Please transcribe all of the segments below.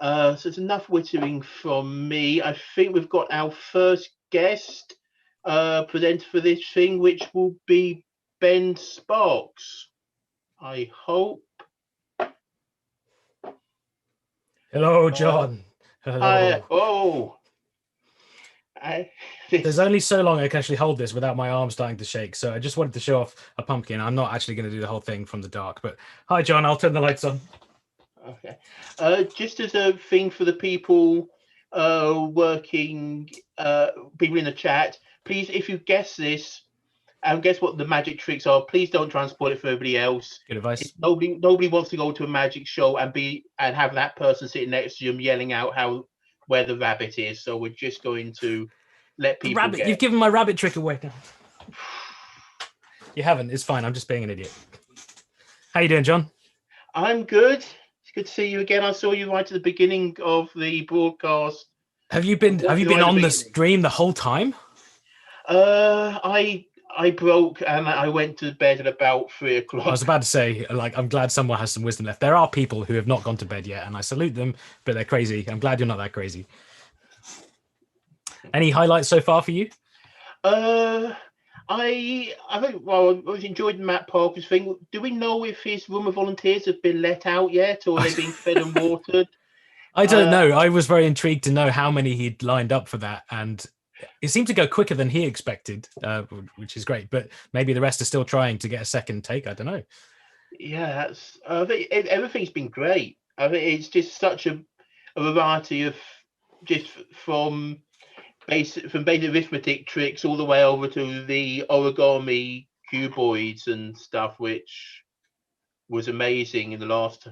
So it's enough wittering from me. I think we've got our first guest presenter for this thing, which will be Ben Sparks. I hope. Hello, John. Hi. Hello. Oh. I, There's this, only so long I can actually hold this without my arm starting to shake. So I just wanted to show off a pumpkin. I'm not actually going to do the whole thing from the dark. But hi, John. I'll turn the lights on. okay. Just as a thing for the people working, people in the chat, please, if you guess this and guess what the magic tricks are, please don't try and spoil it for everybody else. Good advice. Nobody wants to go to a magic show and have that person sitting next to them yelling out where the rabbit is. So we're just going to let The people rabbit. get. You've given my rabbit trick away now. You haven't. It's fine. I'm just being an idiot. How you doing, John? I'm good. It's good to see you again. I saw you right at the beginning of the broadcast. Have you been on the stream the whole time? I broke and I went to bed at about 3 o'clock. I was about to say, like, I'm glad someone has some wisdom left. There are people who have not gone to bed yet, and I salute them, but they're crazy. I'm glad you're not that crazy. Any highlights so far for you? I think I've enjoyed Matt Parker's thing. Do we know if his room of volunteers have been let out yet, or are they being fed and watered? I don't know. I was very intrigued to know how many he'd lined up for that, and it seemed to go quicker than he expected, which is great. But maybe the rest are still trying to get a second take. I don't know. Yeah, everything's been great. I think it's just such a variety of just from basic arithmetic tricks all the way over to the origami cuboids and stuff, which was amazing in the last.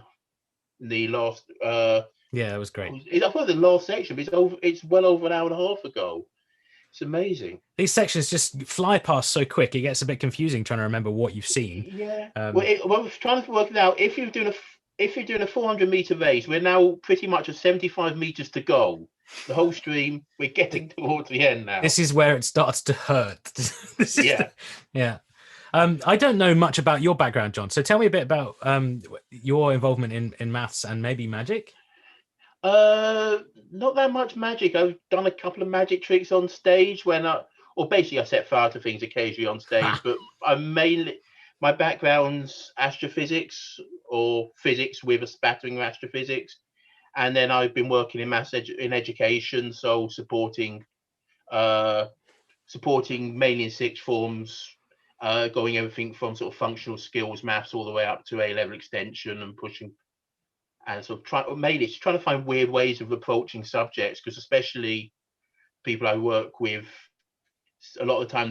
Yeah, it was great. I thought the last section, but it's well over an hour and a half ago. It's amazing. These sections just fly past so quick; it gets a bit confusing trying to remember what you've seen. Yeah. We're trying to work it out. If you're doing a 400-meter race, we're now pretty much at 75 meters to go. The whole stream, we're getting towards the end now. This is where it starts to hurt. Yeah. Yeah. I don't know much about your background, John. So tell me a bit about your involvement in maths and maybe magic. Not that much magic. I've done a couple of magic tricks on stage basically I set fire to things occasionally on stage, but my background's astrophysics or physics with a spattering of astrophysics. And then I've been working in in education, so supporting mainly in sixth forms, going everything from sort of functional skills maths all the way up to A-level extension and pushing and sort of trying to find weird ways of approaching subjects, because especially people I work with, a lot of the time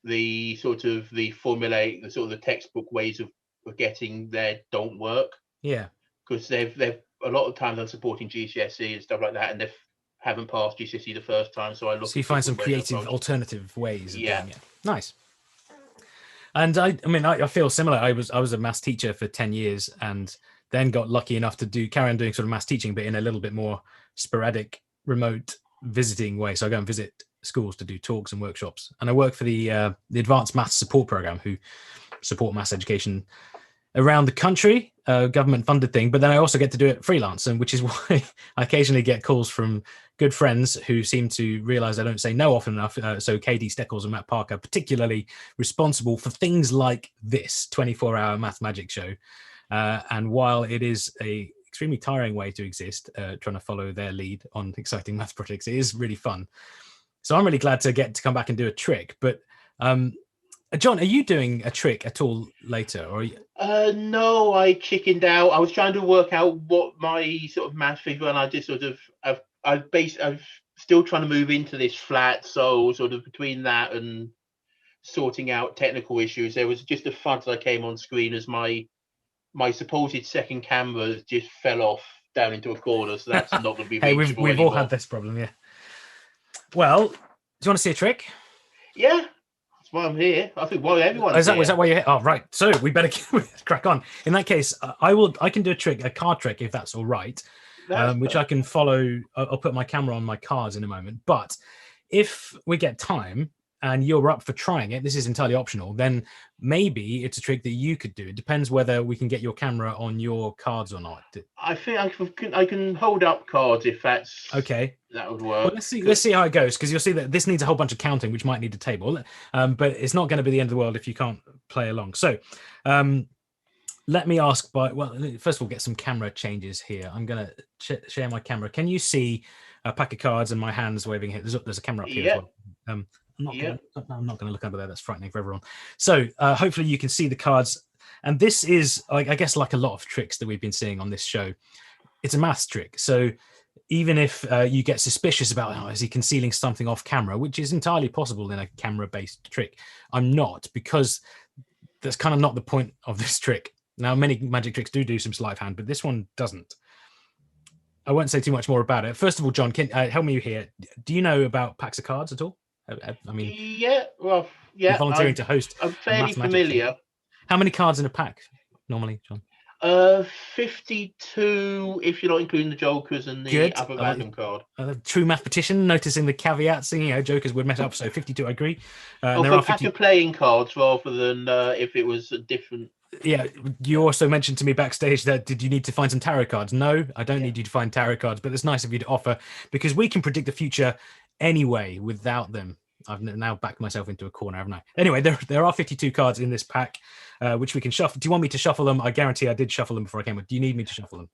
the textbook ways of getting there don't work. Yeah, because they've a lot of times I'm supporting GCSE and stuff like that, and they haven't passed GCSE the first time. So you find some creative alternative ways of doing it. Nice. And I feel similar. I was a maths teacher for 10 years and then got lucky enough to carry on doing sort of maths teaching, but in a little bit more sporadic, remote visiting way. So I go and visit schools to do talks and workshops. And I work for the Advanced Maths Support Program, who support maths education around the country, government funded thing. But then I also get to do it freelance, and which is why I occasionally get calls from good friends who seem to realize I don't say no often enough. So KD Steckles and Matt Parker, particularly responsible for things like this 24-hour Math Magic show. And while it is a extremely tiring way to exist, trying to follow their lead on exciting math projects, it is really fun. So I'm really glad to get to come back and do a trick. But John, are you doing a trick at all later? Or no, I chickened out. I was trying to work out what my sort of math figure, and I just sort of I'm still trying to move into this flat. So sort of between that and sorting out technical issues, there was just a FUD that came on screen as my supposed second camera just fell off down into a corner. So that's not going to be hey, we've all had this problem, yeah. Well, do you want to see a trick? Yeah. That's why I'm here. I think everyone's is that why you're here? Oh, right. So we better crack on. In that case, I can do a card trick if that's all right, which I can follow. I'll put my camera on my cards in a moment. But if we get time, and you're up for trying it, this is entirely optional, then maybe it's a trick that you could do. It depends whether we can get your camera on your cards or not. I think I can hold up cards if that's okay. That would work. Well, let's see how it goes, because you'll see that this needs a whole bunch of counting, which might need a table, but it's not going to be the end of the world if you can't play along. So let me ask, first of all, get some camera changes here. I'm going to share my camera. Can you see a pack of cards and my hands waving here? There's a camera up here as well. I'm not going to look under there. That's frightening for everyone. So hopefully you can see the cards. And this is, I guess, like a lot of tricks that we've been seeing on this show, it's a maths trick. So even if you get suspicious about, is he concealing something off camera, which is entirely possible in a camera-based trick, I'm not, because that's kind of not the point of this trick. Now, many magic tricks do some sleight of hand, but this one doesn't. I won't say too much more about it. First of all, John, can help me here. Do you know about packs of cards at all? I mean, you're volunteering to host. I'm fairly familiar. How many cards in a pack normally, John? 52 if you're not including the jokers and the other random card. True mathematician, noticing the caveats. Jokers would mess up, so 52. I agree. There are pack of playing cards rather than if it was a different. Yeah, you also mentioned to me backstage that did you need to find some tarot cards? No, I don't need you to find tarot cards, but it's nice of you to offer, because we can predict the future anyway without them. I've now backed myself into a corner, haven't I? Anyway, there are 52 cards in this pack, which we can shuffle. Do you want me to shuffle them? I guarantee I did shuffle them before I came. Do you need me to shuffle them?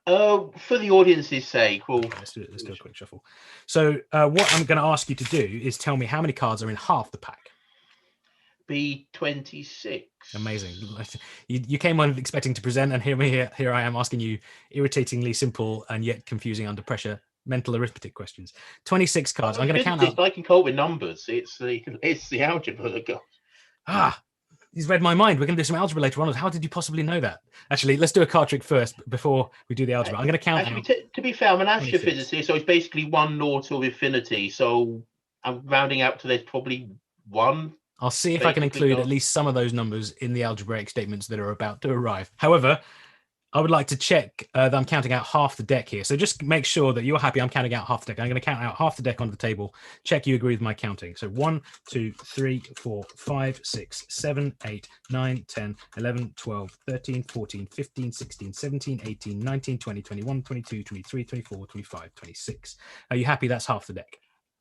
For the audience's sake, well, okay, let's do a quick shuffle. So what I'm going to ask you to do is tell me how many cards are in half the pack. Be 26. Amazing. You came on expecting to present, and here I am asking you irritatingly simple and yet confusing under pressure mental arithmetic questions. 26 cards. I'm going to count out. I can cope with numbers. It's the algebra that goes. He's read my mind. We're going to do some algebra later on. How did you possibly know that? Actually, let's do a card trick first before we do the algebra. I'm going to count. Actually, to be fair, I'm an astrophysicist, so it's basically 1 0 to infinity. So I'm rounding up to there's probably 1. I'll see if I can include at least some of those numbers in the algebraic statements that are about to arrive. However, I would like to check that I'm counting out half the deck here. So just make sure that you're happy I'm counting out half the deck. I'm going to count out half the deck onto the table. Check you agree with my counting. So 1, 2, 3, 4, 5, 6, 7, 8, 9, 10, 11, 12, 13, 14, 15, 16, 17, 18, 19, 20, 21, 22, 23, 24, 25, 26. Are you happy that's half the deck?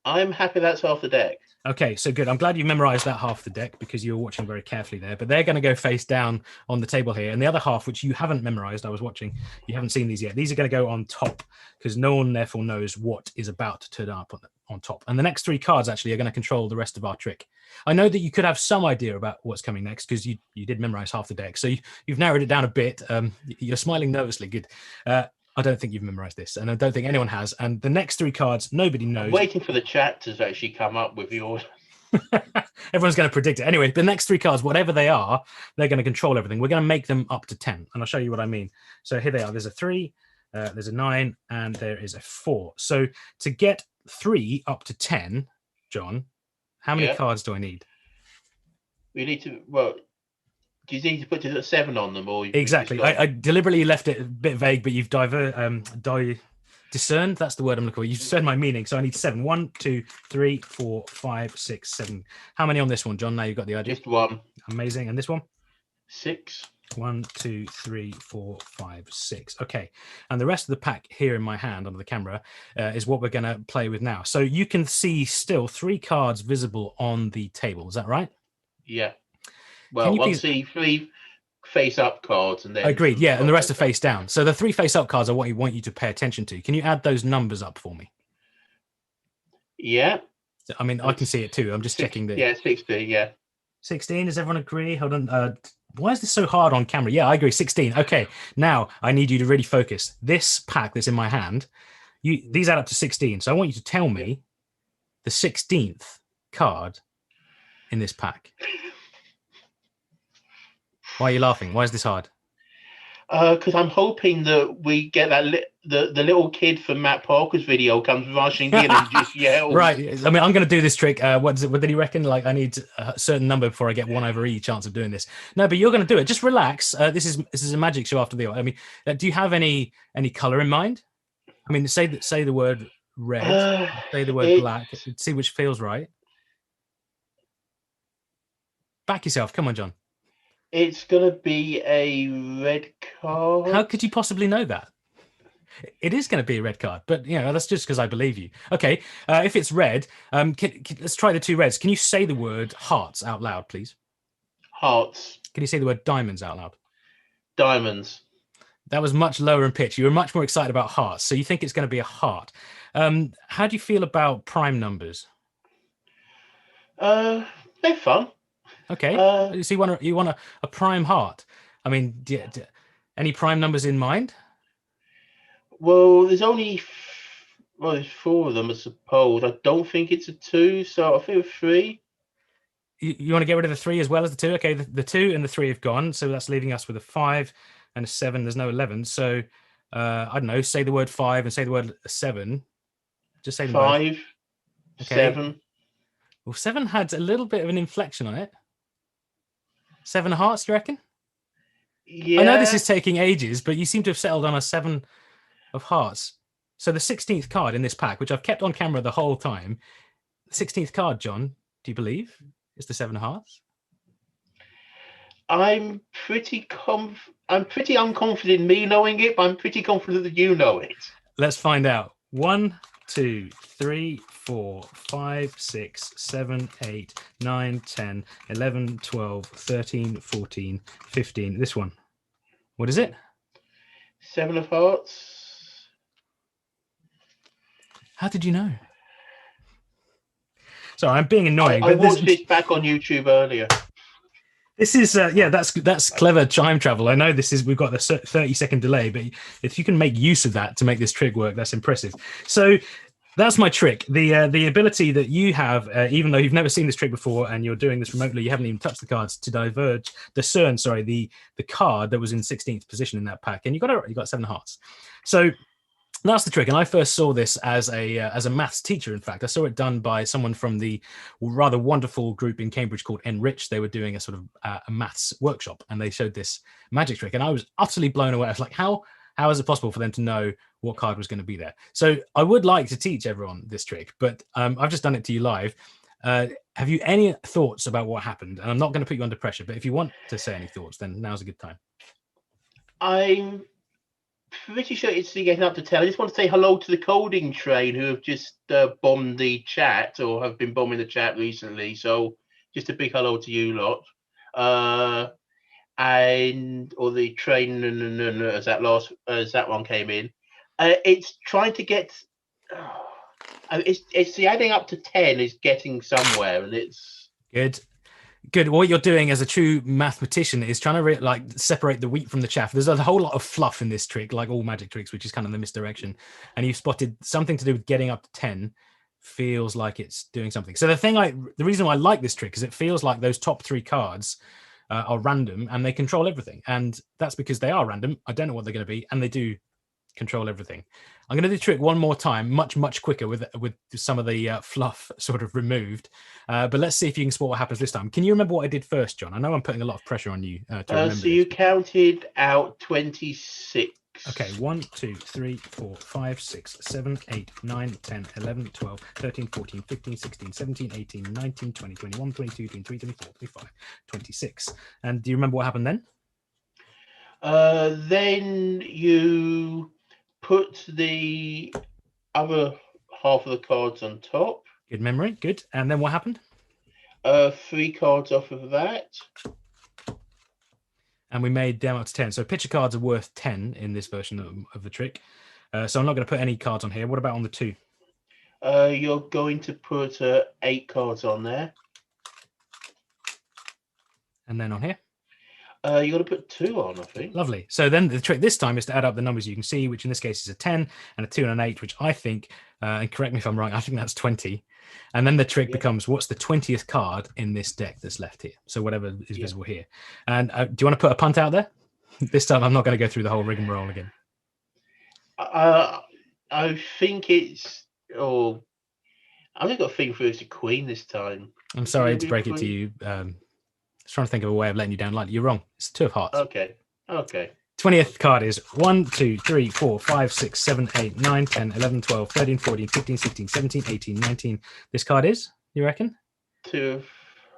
I'm happy that's half the deck. Okay, so good. I'm glad you memorized that half the deck because you were watching very carefully there. But they're going to go face down on the table here. And the other half, which you haven't memorized, I was watching, you haven't seen these yet. These are going to go on top because no one therefore knows what is about to turn up on top. And the next 3 cards actually are going to control the rest of our trick. I know that you could have some idea about what's coming next because you did memorize half the deck. So you've narrowed it down a bit. You're smiling nervously. Good. I don't think you've memorized this, and I don't think anyone has. And the next 3 cards, nobody knows. I'm waiting for the chat to actually come up with yours. Everyone's going to predict it. Anyway, the next 3 cards, whatever they are, they're going to control everything. We're going to make them up to 10, and I'll show you what I mean. So here they are. There's a 3, there's a 9, and there is a 4. So to get 3 up to 10, John, how many cards do I need? We need to, well... Do you need to put a 7 on them, or exactly? I deliberately left it a bit vague, but you've discerned. That's the word I'm looking for. You've discerned my meaning. So I need 7. 1, 2, 3, 4, 5, 6, 7. How many on this one, John? Now you've got the idea. Just 1. Amazing. And this one? 6. 1, 2, 3, 4, 5, 6. Okay. And the rest of the pack here in my hand under the camera is what we're going to play with now. So you can see still 3 cards visible on the table. Is that right? Yeah. Well, one see 3 face-up cards, and then agreed. Yeah, and the rest are face down. So the 3 face-up cards are what you want you to pay attention to. Can you add those numbers up for me? Yeah. I mean, I can see it too. I'm just checking that. Yeah, 16. Yeah. 16. Does everyone agree? Hold on. Why is this so hard on camera? Yeah, I agree. 16. Okay. Now I need you to really focus. This pack that's in my hand, these add up to 16. So I want you to tell me the 16th card in this pack. Why are you laughing? Why is this hard? Because I'm hoping that we get that the little kid from Matt Parker's video comes rushing in and just yells. Right. I mean, I'm going to do this trick. What did he reckon? Like, I need a certain number before I get 1 over E chance of doing this. No, but you're going to do it. Just relax. This is a magic show after the. I mean, do you have any color in mind? I mean, say the word red. Say the word black. See which feels right. Back yourself. Come on, John. It's going to be a red card. How could you possibly know that? It is going to be a red card, but that's just because I believe you. Okay, if it's red, let's try the two reds. Can you say the word hearts out loud, please? Hearts. Can you say the word diamonds out loud? Diamonds. That was much lower in pitch. You were much more excited about hearts, so you think it's going to be a heart. How do you feel about prime numbers? They're fun. Okay, so you want a prime heart. I mean, any prime numbers in mind? Well, there's four of them, I suppose. I don't think it's a 2, so I think 3. You want to get rid of the 3 as well as the 2? Okay, the 2 and the 3 have gone, so that's leaving us with a 5 and a 7. There's no 11, so I don't know. Say the word 5 and say the word 7. Just say 5, 7. Well, 7 had a little bit of an inflection on it. 7 of hearts, do you reckon? Yeah. I know this is taking ages, but you seem to have settled on a 7 of hearts. So the 16th card in this pack, which I've kept on camera the whole time, the 16th card, John, do you believe is the 7 of hearts? I'm pretty unconfident in me knowing it, but I'm pretty confident that you know it. Let's find out. 1, 2, 3, 4, 5, 6, 7, 8, 9, 10, 11, 12, 13, 14, 15. This one. What is it? 7 of hearts. How did you know? Sorry, I'm being annoying. I watched this back on YouTube earlier. This is that's clever time travel. I know we've got the 30-second delay, but if you can make use of that to make this trick work, that's impressive. So that's my trick. The ability that you have, even though you've never seen this trick before and you're doing this remotely, you haven't even touched the cards, to discern the card that was in 16th position in that pack, and you got 7 hearts. So that's the trick. And I first saw this as a maths teacher. In fact, I saw it done by someone from the rather wonderful group in Cambridge called Enrich. They were doing a sort of a maths workshop, and they showed this magic trick, and I was utterly blown away. I was like, how is it possible for them to know what card was going to be there? So I would like to teach everyone this trick, but I've just done it to you live. Have you any thoughts about what happened? And I'm not going to put you under pressure, but if you want to say any thoughts, then now's a good time. I'm pretty sure it's getting up to 10. I just want to say hello to the coding train who have just bombed the chat, or have been bombing the chat recently. So just a big hello to you lot. Or the train as that one came in. It's trying to get. It's the adding up to 10 is getting somewhere, and it's good. What you're doing as a true mathematician is trying to separate the wheat from the chaff. There's a whole lot of fluff in this trick, like all magic tricks, which is kind of the misdirection. And you've spotted something to do with getting up to 10 feels like it's doing something. So the reason why I like this trick is it feels like those top 3 cards are random and they control everything. And that's because they are random. I don't know what they're going to be, and they do control everything. I'm going to do the trick one more time, much quicker with some of the fluff sort of removed. But let's see if you can spot what happens this time. Can you remember what I did first, John? I know I'm putting a lot of pressure on you to remember. So you counted out 26. Okay, 1, 2, 3, 4, 5, 6, 7, 8, 9, 10, 11, 12, 13, 14, 15, 16, 17, 18, 19, 20, 21, 22, 23, 24, 25, 26. And do you remember what happened then? Then you put the other half of the cards on top. Good memory, good. And then what happened? 3 cards off of that. And we made them up to 10. So picture cards are worth 10 in this version of the trick. So I'm not going to put any cards on here. What about on the 2? You're going to put 8 cards on there. And then on here? You got to put 2 on, I think. Lovely. So then the trick this time is to add up the numbers you can see, which in this case is a 10 and a 2 and an 8, which I think, and correct me if I'm wrong, I think that's 20. And then the trick becomes, what's the 20th card in this deck that's left here? So whatever is visible here. And do you want to put a punt out there? This time I'm not going to go through the whole rigmarole again. I think it's... I think I've got a thing for it's a queen this time. I'm sorry to break it to you. I was trying to think of a way of letting you down lightly. You're wrong. It's 2 of hearts. Okay. 20th card is 1, 2, 3, 4, 5, 6, 7, 8, 9, 10, 11, 12, 13, 14, 15, 16, 17, 18, 19. This card is, you reckon? 2 of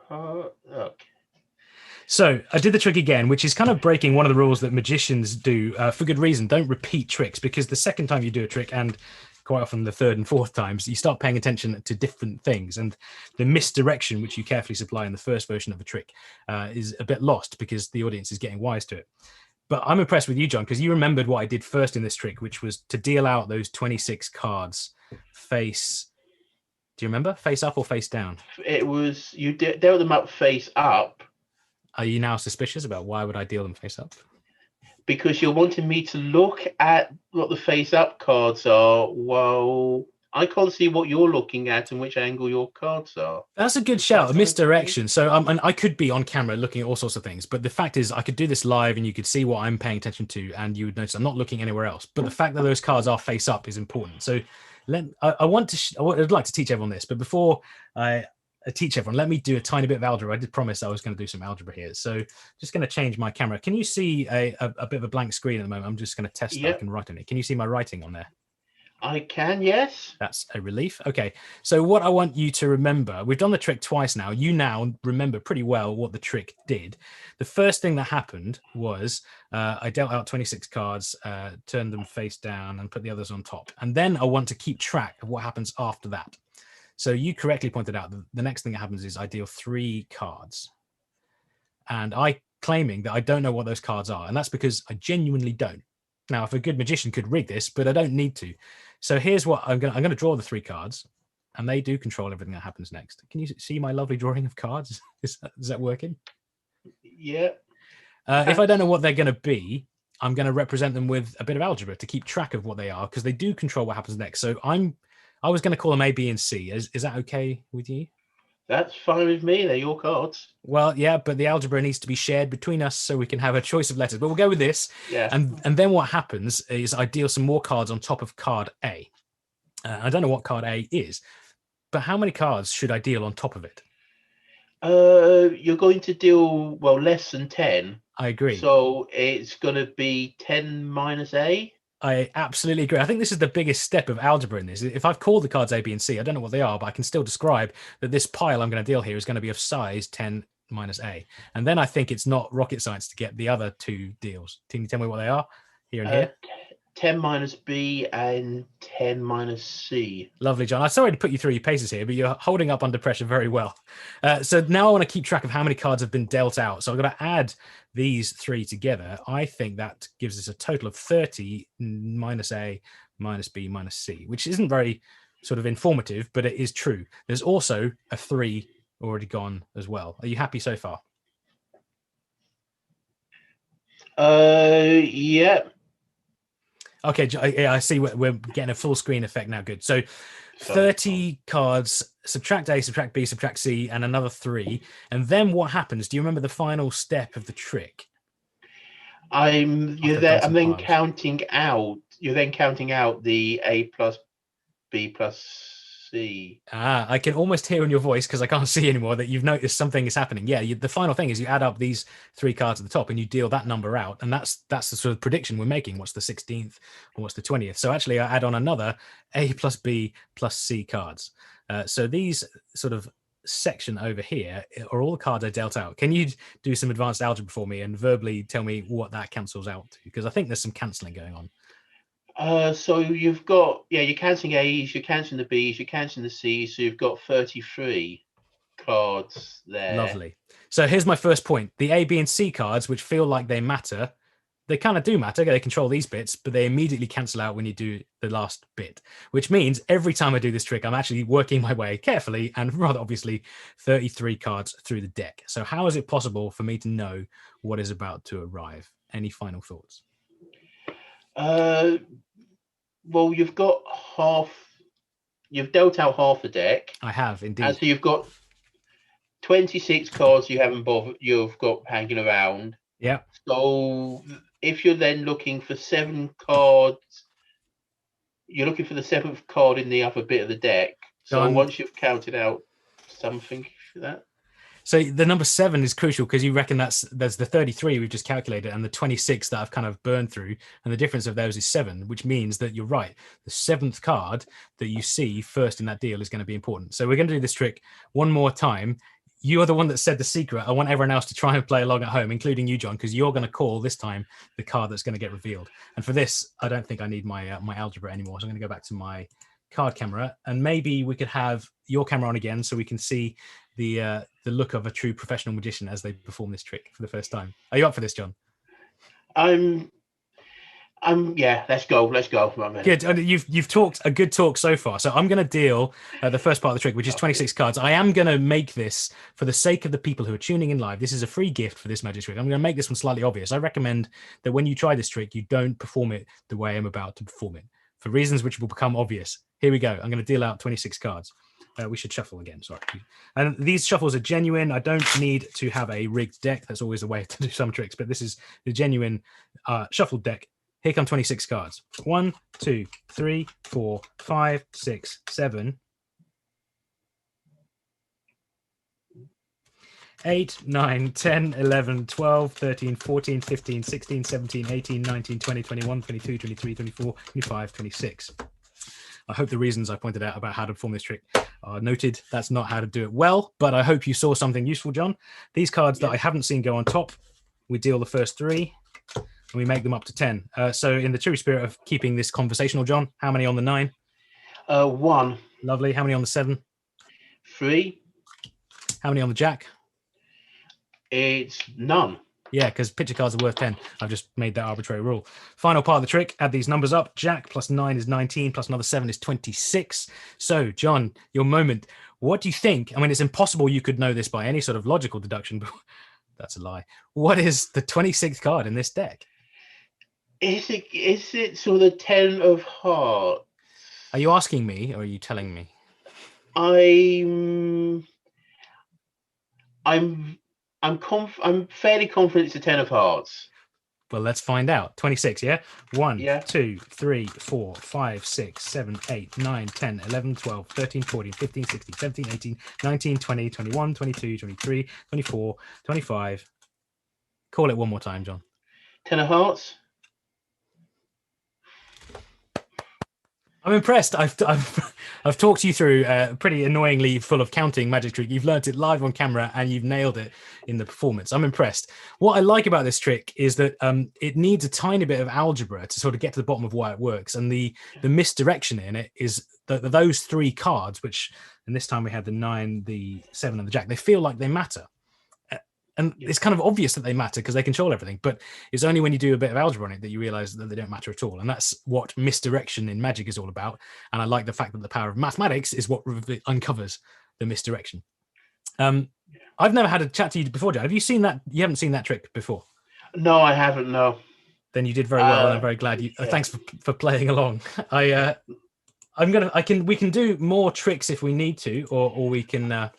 hearts. Okay. So I did the trick again, which is kind of breaking one of the rules that magicians do for good reason. Don't repeat tricks, because the second time you do a trick, and quite often the third and fourth times, you start paying attention to different things. And the misdirection, which you carefully supply in the first version of a trick, is a bit lost because the audience is getting wise to it. But I'm impressed with you, John, because you remembered what I did first in this trick, which was to deal out those 26 cards face. Do you remember? Face up or face down? It was, you dealt them up face up. Are you now suspicious about why would I deal them face up? Because you're wanting me to look at what the face up cards are. Well, I can't see what you're looking at and which angle your cards are. That's a good shout, a misdirection. So and I could be on camera looking at all sorts of things, but the fact is I could do this live and you could see what I'm paying attention to and you would notice I'm not looking anywhere else. But the fact that those cards are face up is important. So I'd like to teach everyone this, but before I teach everyone, let me do a tiny bit of algebra. I did promise I was going to do some algebra here. So just going to change my camera. Can you see a bit of a blank screen at the moment? I'm just going to test that I can write on it. Can you see my writing on there? I can, yes. That's a relief. Okay, so what I want you to remember, we've done the trick twice now. You now remember pretty well what the trick did. The first thing that happened was I dealt out 26 cards, turned them face down and put the others on top. And then I want to keep track of what happens after that. So you correctly pointed out that the next thing that happens is I deal 3 cards. And I claiming that I don't know what those cards are. And that's because I genuinely don't. Now, if a good magician could rig this, but I don't need to. So here's what I'm going to draw the 3 cards, and they do control everything that happens next. Can you see my lovely drawing of cards? Is that working? Yeah. If I don't know what they're going to be, I'm going to represent them with a bit of algebra to keep track of what they are, because they do control what happens next. So I was going to call them A, B, and C. Is that okay with you? That's fine with me. They're your cards. Well, yeah, but the algebra needs to be shared between us so we can have a choice of letters. But we'll go with this. Yeah. And then what happens is I deal some more cards on top of card A. I don't know what card A is, but how many cards should I deal on top of it? You're going to deal, well, less than 10. I agree. So it's going to be 10 minus A. I absolutely agree. I think this is the biggest step of algebra in this. If I've called the cards A, B, and C, I don't know what they are, but I can still describe that this pile I'm going to deal here is going to be of size 10 minus A. And then I think it's not rocket science to get the other 2 deals. Can you tell me what they are here and here? 10 minus B and 10 minus C. Lovely, John. I'm sorry to put you through your paces here, but you're holding up under pressure very well. So now I want to keep track of how many cards have been dealt out. So I'm going to add these 3 together. I think that gives us a total of 30 minus A, minus B, minus C, which isn't very sort of informative, but it is true. There's also a 3 already gone as well. Are you happy so far? Yeah. Okay, I see we're getting a full screen effect now. Good. So 30 cards, subtract A, subtract B, subtract C, and another 3. And then what happens? Do you remember the final step of the trick? You're then counting out the A plus B plus C. I can almost hear in your voice, because I can't see anymore, that you've noticed something is happening. Yeah, the final thing is you add up these 3 cards at the top and you deal that number out, and that's the sort of prediction we're making. What's the 16th or what's the 20th? So actually I add on another A plus B plus C cards. So these sort of section over here are all the cards I dealt out. Can you do some advanced algebra for me and verbally tell me what that cancels out to? Because I think there's some cancelling going on. So you've got, you're counting A's, you're counting the B's, you're counting the C's, so you've got 33 cards there. Lovely. So here's my first point. The A, B, and C cards, which feel like they matter, they kind of do matter. They control these bits, but they immediately cancel out when you do the last bit, which means every time I do this trick, I'm actually working my way carefully and rather obviously 33 cards through the deck. So how is it possible for me to know what is about to arrive? Any final thoughts? Well, you've dealt out half the deck. I have indeed. And so you've got 26 cards you've got hanging around. Yeah. So if you're then looking for 7 cards, you're looking for the 7th card in the other bit of the deck. So once you've counted out something for that. So the number 7 is crucial because you reckon there's the 33 we've just calculated and the 26 that I've kind of burned through, and the difference of those is 7, which means that you're right. The 7th card that you see first in that deal is going to be important. So we're going to do this trick one more time. you're the one that said the secret. I want everyone else to try and play along at home, including you, John, because you're going to call this time the card that's going to get revealed. And for this, I don't think I need my my algebra anymore. So I'm going to go back to my card camera, and maybe we could have your camera on again so we can see the look of a true professional magician as they perform this trick for the first time. Are you up for this, John? Yeah, let's go. Good. And you've talked a good talk so far. So I'm going to deal the first part of the trick, which is 26 cards. I am going to make this for the sake of the people who are tuning in live. This is a free gift for this magic trick. I'm going to make this one slightly obvious. I recommend that when you try this trick, you don't perform it the way I'm about to perform it for reasons which will become obvious. Here we go. I'm going to deal out 26 cards. We should shuffle again. Sorry. And these shuffles are genuine. I don't need to have a rigged deck. That's always the way to do some tricks, but this is the genuine shuffled deck. Here come 26 cards. 1, 2, 3, 4, 5, 6, 7, 8, 9, 10, 11, 12, 13, 14, 15, 16, 17, 18, 19, 20, 21, 22, 23, 24, 25, 26. I hope the reasons I pointed out about how to perform this trick are noted. That's not how to do it well, but I hope you saw something useful, John. These cards that I haven't seen go on top, we deal the first 3, and we make them up to 10. So in the true spirit of keeping this conversational, John, how many on the 9? 1. Lovely. How many on the 7? 3. How many on the Jack? It's none. Yeah, because picture cards are worth 10. I've just made that arbitrary rule. Final part of the trick, add these numbers up. Jack plus 9 is 19, plus another 7 is 26. So, John, your moment. What do you think? I mean, it's impossible you could know this by any sort of logical deduction, but that's a lie. What is the 26th card in this deck? Is it sort of 10 of hearts? Are you asking me, or are you telling me? I'm fairly confident it's a 10 of hearts. Well, let's find out. 26, yeah? 1, Yeah. 2, 3, 4, 5, 6, 7, 8, 9, 10, 11, 12, 13, 14, 15, 16, 17, 18, 19, 20, 21, 22, 23, 24, 25. Call it one more time, John. 10 of hearts. I'm impressed. I've talked you through pretty annoyingly full of counting magic trick. You've learnt it live on camera and you've nailed it in the performance. I'm impressed. What I like about this trick is that it needs a tiny bit of algebra to sort of get to the bottom of why it works. And the misdirection in it is that those 3 cards, which, and this time we had the 9, the 7 and the Jack, they feel like they matter. And it's kind of obvious that they matter because they control everything, but it's only when you do a bit of algebra on it that you realize that they don't matter at all. And that's what misdirection in magic is all about. And I like the fact that the power of mathematics is what uncovers the misdirection. I've never had a chat to you before, Joe. Have you seen that? You haven't seen that trick before? No, I haven't. No. Then you did very well, and I'm very glad you. Yeah. Thanks for playing along. We can do more tricks if we need to, or we can.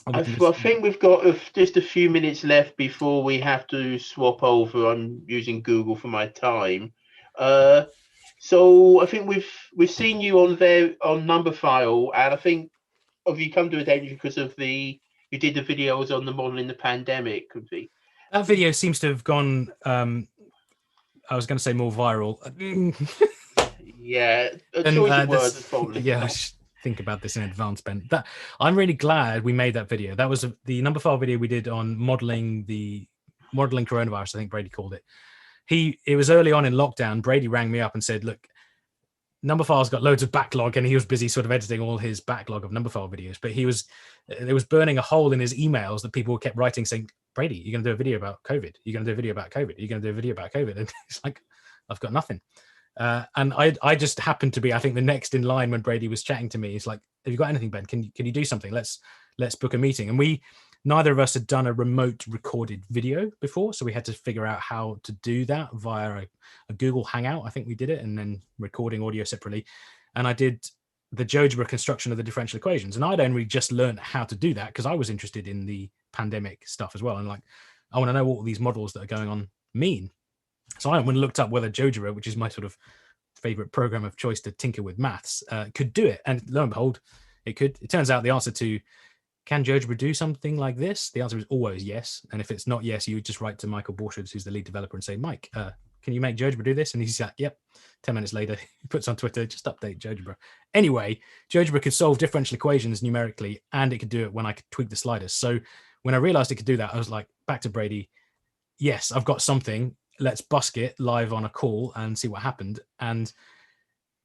I think we've got just a few minutes left before we have to swap over. I'm using Google for my time. So I think we've seen you on Numberphile, and I think you come to attention because of you did the videos on the model in the pandemic. Could be that video seems to have gone. I was going to say more viral. Yeah, a choice of words probably. Yeah. Think about this in advance, Ben. I'm really glad we made that video. That was the Numberphile video we did on modeling coronavirus. I think Brady called it. It was early on in lockdown. Brady rang me up and said, "Look, Numberphile's got loads of backlog," and he was busy sort of editing all his backlog of Numberphile videos. But it was burning a hole in his emails that people kept writing saying, "Brady, you're going to do a video about COVID. You're going to do a video about COVID. You're going to do a video about COVID." And it's like, I've got nothing. And I just happened to be, I think, the next in line when Brady was chatting to me. He's like, "Have you got anything, Ben? Can you do something? Let's book a meeting." And neither of us had done a remote recorded video before, so we had to figure out how to do that via a Google Hangout. I think we did it, and then recording audio separately. And I did the GeoGebra construction of the differential equations, and I'd only just learned how to do that because I was interested in the pandemic stuff as well. And like, I want to know what all these models that are going on mean. So I went and looked up whether GeoGebra, which is my sort of favorite program of choice to tinker with maths, could do it. And lo and behold, it could. It turns out the answer to, can GeoGebra do something like this? The answer is always yes. And if it's not yes, you would just write to Michael Borchard, who's the lead developer, and say, "Mike, can you make GeoGebra do this? And he's like, yep. 10 minutes later, he puts on Twitter, just update GeoGebra. Anyway, GeoGebra could solve differential equations numerically, and it could do it when I could tweak the sliders. So when I realized it could do that, I was like, back to Brady. Yes, I've got something. Let's busk it live on a call and see what happened. And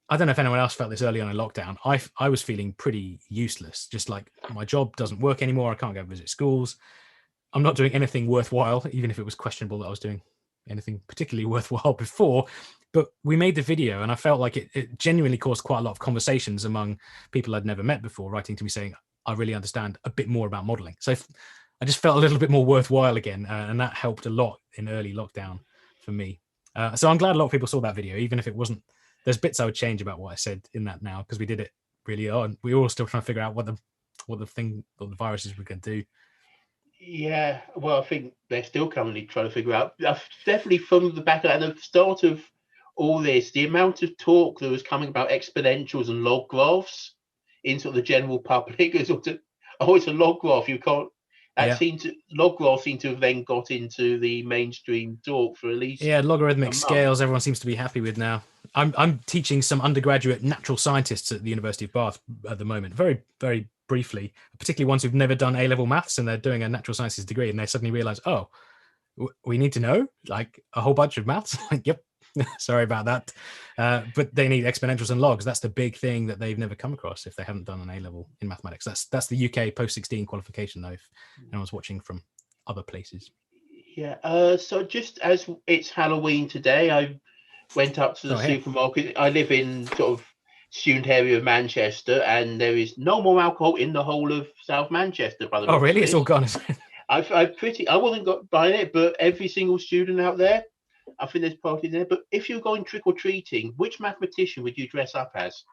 I don't know if anyone else felt this early on in lockdown. I was feeling pretty useless. Just like, my job doesn't work anymore. I can't go visit schools. I'm not doing anything worthwhile, even if it was questionable that I was doing anything particularly worthwhile before. But we made the video, and I felt like it genuinely caused quite a lot of conversations among people I'd never met before, writing to me saying, I really understand a bit more about modeling. So I just felt a little bit more worthwhile again. And that helped a lot in early lockdown for me. So I'm glad a lot of people saw that video, even if it wasn't. There's bits I would change about what I said in that now, because we did it really on. We were all still trying to figure out what the viruses were going to do. Yeah, well, I think they're still currently trying to figure out. Definitely from the back at the start of all this, the amount of talk that was coming about exponentials and log graphs in sort of the general public is sort of, oh, it's a log graph. You can't. Log graphs seem to have then got into the mainstream talk for at least. Yeah, logarithmic scales. Everyone seems to be happy with now. I'm teaching some undergraduate natural scientists at the University of Bath at the moment. Very, very briefly, particularly ones who've never done A-level maths and they're doing a natural sciences degree, and they suddenly realize, oh, we need to know like a whole bunch of maths. Like, yep, sorry about that. But they need exponentials and logs. That's the big thing that they've never come across if they haven't done an A-level in mathematics. That's the UK post-16 qualification, though, if anyone's watching from other places. Yeah. So just as it's Halloween today, I went up to the supermarket. I live in sort of student area of Manchester, and there is no more alcohol in the whole of South Manchester. By the oh, really? It's all gone. I wasn't buying it, but every single student out there, I think there's parties there. But if you're going trick or treating, which mathematician would you dress up as?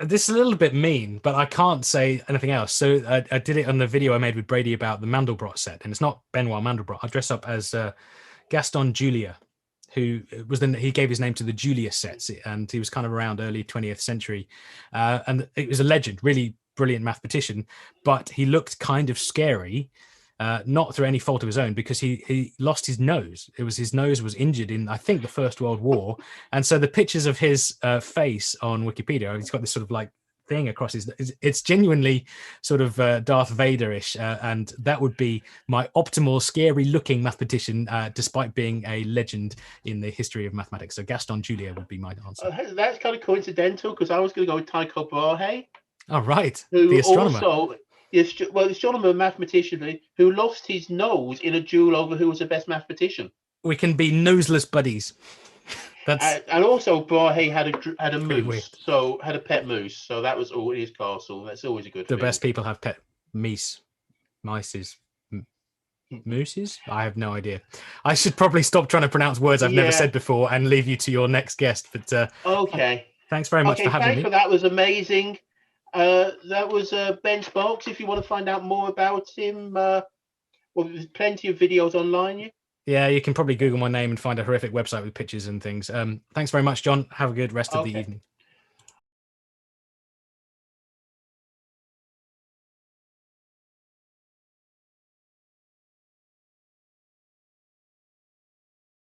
This is a little bit mean, but I can't say anything else. So I did it on the video I made with Brady about the Mandelbrot set, and it's not Benoit Mandelbrot. I dress up as Gaston Julia, who he gave his name to the Julia sets, and he was kind of around early 20th century, and it was a legend, really brilliant mathematician, but he looked kind of scary. Not through any fault of his own, because he lost his nose. His nose was injured in, I think, the First World War. And so the pictures of his face on Wikipedia, he's got this sort of like thing across his, it's genuinely sort of Darth Vader-ish. And that would be my optimal, scary looking mathematician, despite being a legend in the history of mathematics. So Gaston Julia would be my answer. That's kind of coincidental, because I was going to go with Tycho Brahe. Oh, right. The astronomer. Also, the astronomer mathematician who lost his nose in a duel over who was the best mathematician. We can be noseless buddies. And also Brahe had a moose, so had a pet moose. So that was all in his castle. That's always a good thing. The best people have pet mice. Mooses. I have no idea. I should probably stop trying to pronounce words I've never said before and leave you to your next guest. But okay. Thanks very much for having me. That was amazing. That was Ben Sparks. If you want to find out more about him, well, there's plenty of videos online. Yeah, you can probably Google my name and find a horrific website with pictures and things. Thanks very much, John. Have a good rest of the evening.